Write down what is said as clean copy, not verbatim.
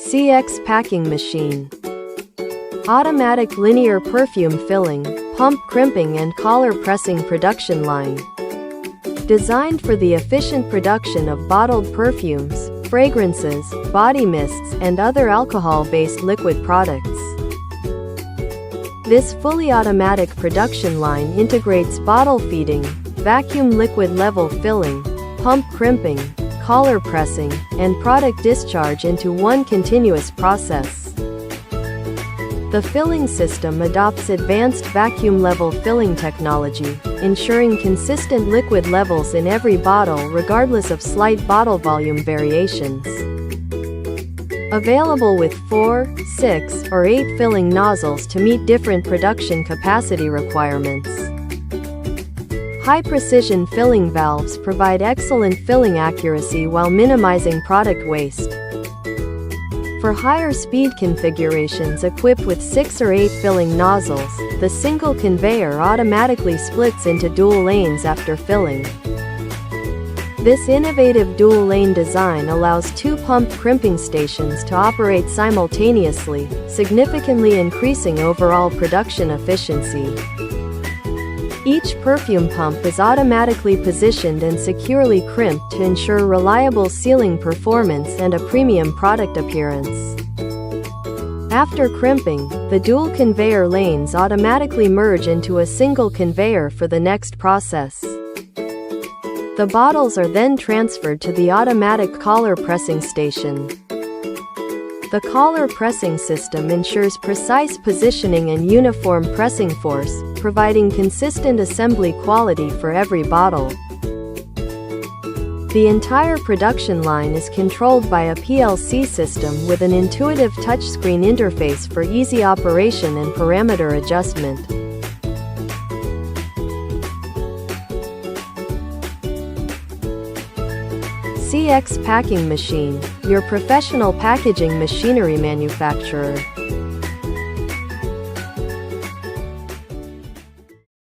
CX Packing Machine. Automatic linear perfume filling, pump crimping and collar pressing production line. Designed for the efficient production of bottled perfumes, fragrances, body mists, and other alcohol-based liquid products. This fully automatic production line integrates bottle feeding, vacuum liquid level filling, pump crimping, collar pressing, and product discharge into one continuous process. The filling system adopts advanced vacuum level filling technology, ensuring consistent liquid levels in every bottle regardless of slight bottle volume variations. Available with 4, 6, or 8 filling nozzles to meet different production capacity requirements. High-precision filling valves provide excellent filling accuracy while minimizing product waste. For higher speed configurations equipped with 6 or 8 filling nozzles, the single conveyor automatically splits into dual lanes after filling. This innovative dual-lane design allows 2 pump crimping stations to operate simultaneously, significantly increasing overall production efficiency. Each perfume pump is automatically positioned and securely crimped to ensure reliable sealing performance and a premium product appearance. After crimping, the dual conveyor lanes automatically merge into a single conveyor for the next process. The bottles are then transferred to the automatic collar pressing station. The collar pressing system ensures precise positioning and uniform pressing force, providing consistent assembly quality for every bottle. The entire production line is controlled by a PLC system with an intuitive touchscreen interface for easy operation and parameter adjustment. CX Packing Machine, your professional packaging machinery manufacturer.